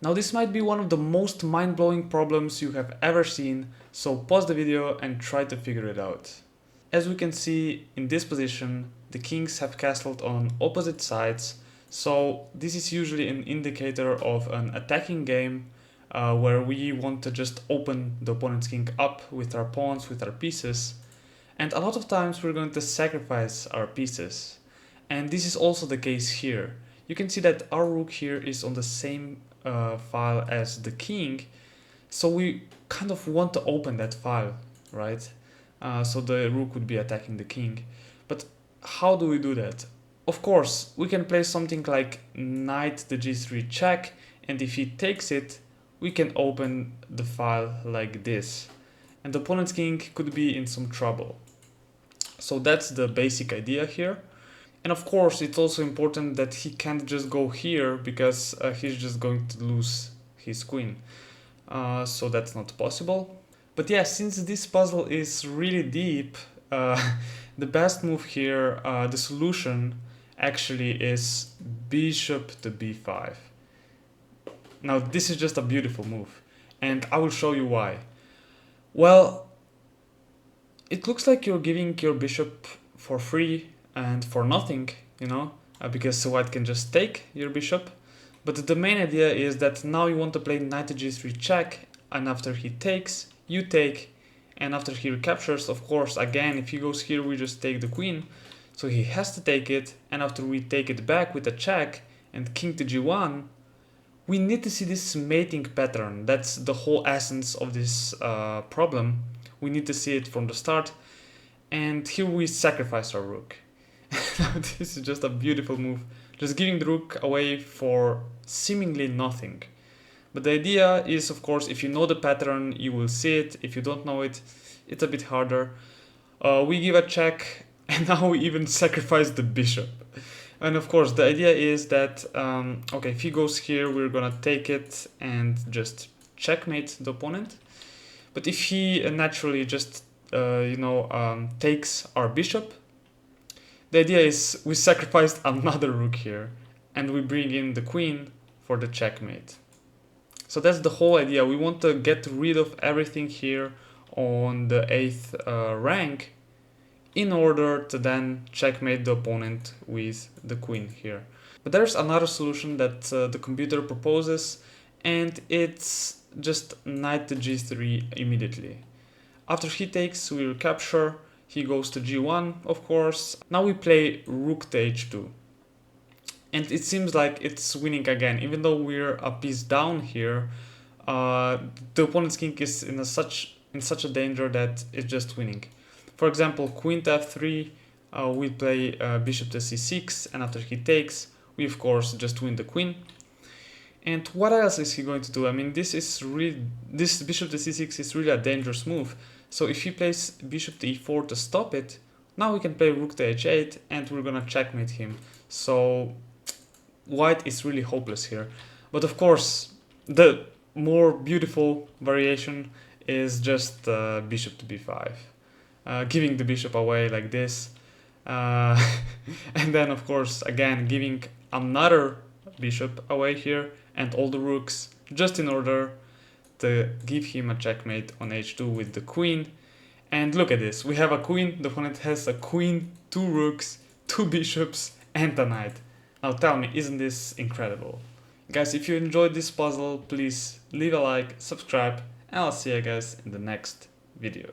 Now this might be one of the most mind-blowing problems you have ever seen, so pause the video and try to figure it out. As we can see, in this position, the kings have castled on opposite sides, so this is usually an indicator of an attacking game where we want to just open the opponent's king up with our pawns, with our pieces, and a lot of times we're going to sacrifice our pieces. And this is also the case here. You can see that our rook here is on the same file as the king, so we kind of want to open that file, right? So the rook would be attacking the king. But how do we do that? Of course, we can play something like knight the g3 check, and if he takes it, we can open the file like this. And the opponent's king could be in some trouble. So that's the basic idea here. And of course, it's also important that he can't just go here because he's just going to lose his queen. So that's not possible. But yeah, since this puzzle is really deep, the best move here, the solution actually is bishop to b5. Now this is just a beautiful move, and I will show you why. Well, it looks like you're giving your bishop for free and for nothing, you know, because white can just take your bishop. But the main idea is that now you want to play knight to g3 check, and after he takes, you take, and after he recaptures, of course, again, if he goes here, we just take the queen, so he has to take it, and after we take it back with a check and king to g1, we need to see this mating pattern. That's the whole essence of this problem. We need to see it from the start, and here we sacrifice our rook. This is just a beautiful move, just giving the rook away for seemingly nothing. But the idea is, of course, if you know the pattern, you will see it. If you don't know it, it's a bit harder. We give a check, and now we even sacrifice the bishop. And of course, the idea is that, okay, if he goes here, we're gonna take it and just checkmate the opponent. But if he naturally just, takes our bishop, the idea is we sacrificed another rook here, and we bring in the queen for the checkmate. So that's the whole idea. We want to get rid of everything here on the 8th rank in order to then checkmate the opponent with the queen here. But there's another solution that the computer proposes, and it's just knight to g3 immediately. After he takes, we recapture, he goes to g1, of course. Now we play rook to h2. And it seems like it's winning again, even though we're a piece down here. The opponent's king is in such a danger that it's just winning. For example, queen to f3, we play bishop to c6, and after he takes, we of course just win the queen. And what else is he going to do? I mean, this bishop to c6 is really a dangerous move. So if he plays bishop to e4 to stop it, now we can play rook to h8, and we're gonna checkmate him. So white is really hopeless here. But of course, the more beautiful variation is just bishop to b5. Giving the bishop away like this. And then, of course, again, giving another bishop away here and all the rooks, just in order to give him a checkmate on h2 with the queen. And look at this. We have a queen. The opponent has a queen, 2 rooks, 2 bishops, and a knight. Now tell me, isn't this incredible? Guys, if you enjoyed this puzzle, please leave a like, subscribe, and I'll see you guys in the next video.